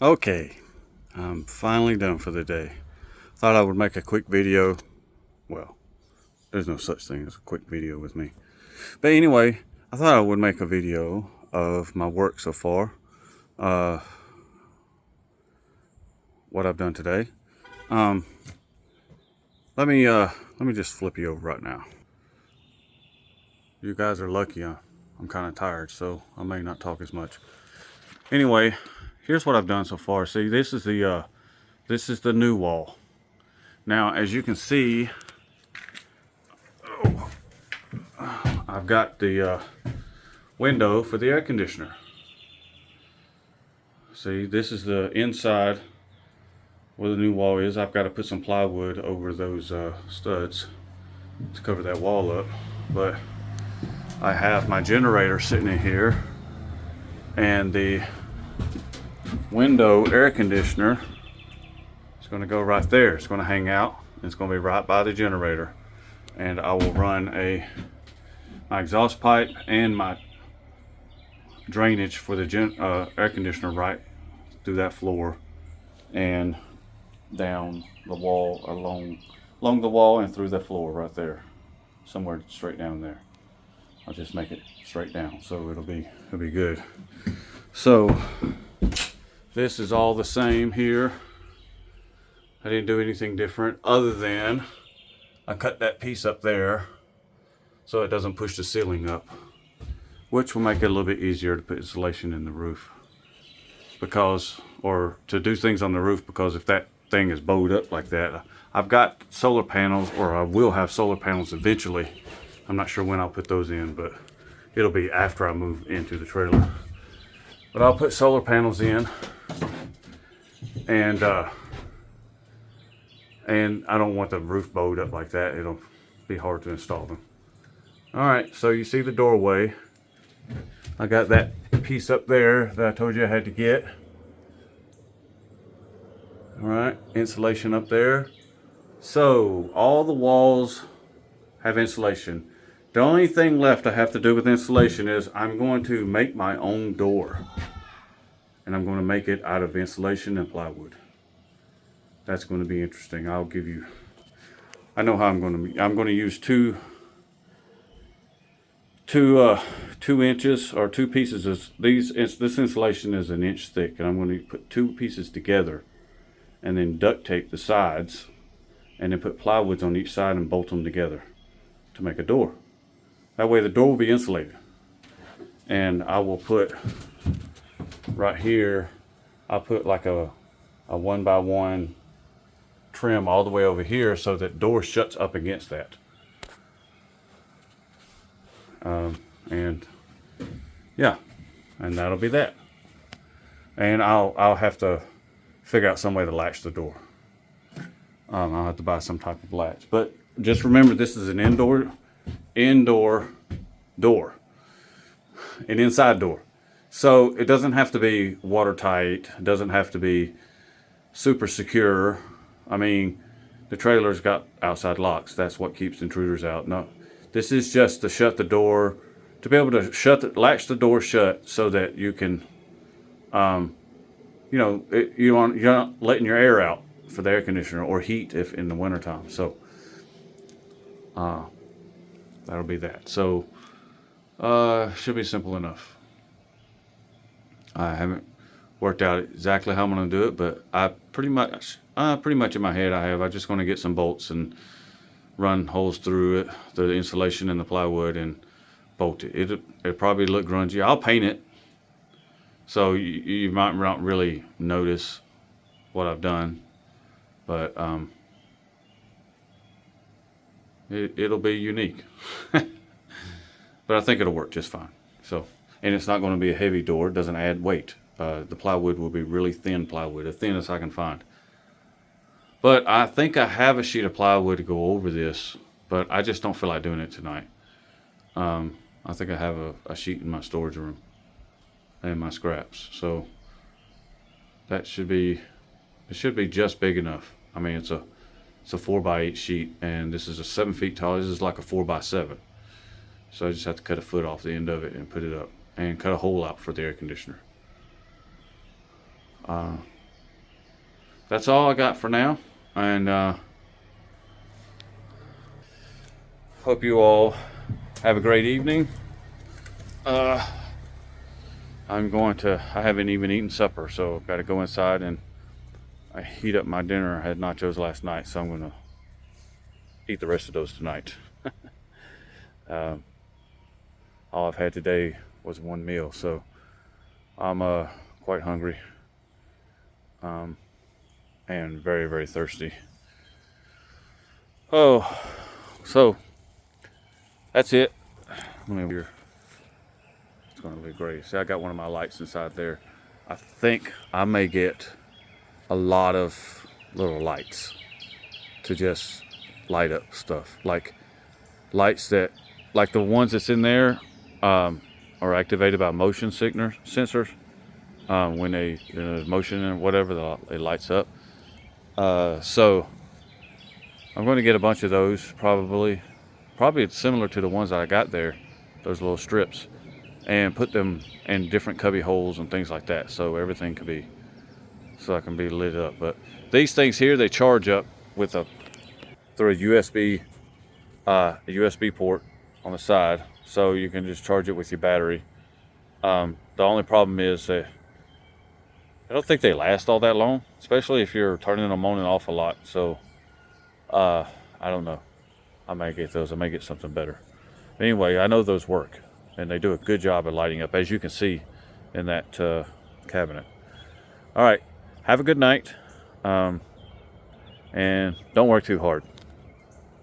Okay, I'm finally done for the day. Thought I would make a quick video. Well, there's no such thing as a quick video with me. But anyway, I thought I would make a video of my work so far. Uh, what I've done today. Um, let me just flip you over right now. You guys are lucky. I'm kind of tired, so I may not talk as much. Anyway, here's what I've done so far. See, this is the new wall. Now, as you can see, I've got the window for the air conditioner. See, this is the inside where the new wall is. I've got to put some plywood over those studs to cover that wall up. But I have my generator sitting in here, and the window air conditioner is going to go right there. It's going to hang out, and it's going to be right by the generator. And I will run my exhaust pipe and my drainage for the air conditioner right through that floor and down the wall, along the wall and through the floor right there, somewhere straight down there. I'll just make it straight down, so it'll be good. So this is all the same here. I didn't do anything different other than I cut that piece up there so it doesn't push the ceiling up, which will make it a little bit easier to put insulation in the roof, or to do things on the roof, because if that thing is bowed up like that, I've got solar panels, or I will have solar panels eventually. I'm not sure when I'll put those in, but it'll be after I move into the trailer. But I'll put solar panels in, and I don't want the roof bowed up like that. It'll be hard to install them. All right, so you see the doorway. I got that piece up there that I told you I had to get. All right, insulation up there. So all the walls have insulation. The only thing left I have to do with insulation is I'm going to make my own door. And I'm going to make it out of insulation and plywood. That's going to be interesting. I know how I'm going to use two 2 inches or two pieces of this insulation is an inch thick, and I'm going to put two pieces together and then duct tape the sides and then put plywoods on each side and bolt them together to make a door. That way the door will be insulated. And I will put right here, I'll put like a 1x1 trim all the way over here so that door shuts up against that. And yeah, and that'll be that. And I'll have to figure out some way to latch the door. I'll have to buy some type of latch. But just remember, this is an indoor door, an inside door. So it doesn't have to be watertight. It doesn't have to be super secure. I mean, the trailer's got outside locks. That's what keeps intruders out. No, this is just to shut the door, to be able to latch the door shut so that you can, you're not letting your air out for the air conditioner or heat if in the wintertime. So that'll be that. So should be simple enough. I haven't worked out exactly how I'm going to do it, but I pretty much in my head I'm just going to get some bolts and run holes through it, through the insulation and the plywood, and bolt it. It'll probably look grungy. I'll paint it, so you might not really notice what I've done, but it'll be unique. But I think it'll work just fine. So, and it's not going to be a heavy door. It doesn't add weight. The plywood will be really thin plywood, as thin as I can find. But I think I have a sheet of plywood to go over this, but I just don't feel like doing it tonight. I think I have a sheet in my storage room and my scraps. So it should be just big enough. I mean, it's a 4x8 sheet, and this is a 7 feet tall. This is like a 4x7. So I just have to cut a foot off the end of it and put it up, and cut a hole out for the air conditioner. That's all I got for now, and hope you all have a great evening. I haven't even eaten supper, so I've got to go inside and I heat up my dinner. I had nachos last night, so I'm going to eat the rest of those tonight. All I've had today was one meal, so I'm quite hungry and very, very thirsty. Oh, so that's it. It's going to be great. See, I got one of my lights inside there. I think I may get a lot of little lights to just light up stuff, like lights that, like the ones that's in there, are activated by motion sensors. When there's motion or whatever, it lights up. So I'm going to get a bunch of those, probably it's similar to the ones that I got there, those little strips, and put them in different cubby holes and things like that, so everything can be, so I can be lit up. But these things here, they charge up through a USB port on the side, so you can just charge it with your battery. The only problem is that I don't think they last all that long, especially if you're turning them on and off a lot. So I don't know. I may get those. I may get something better. Anyway, I know those work, and they do a good job of lighting up, as you can see in that cabinet. All right. Have a good night, and don't work too hard.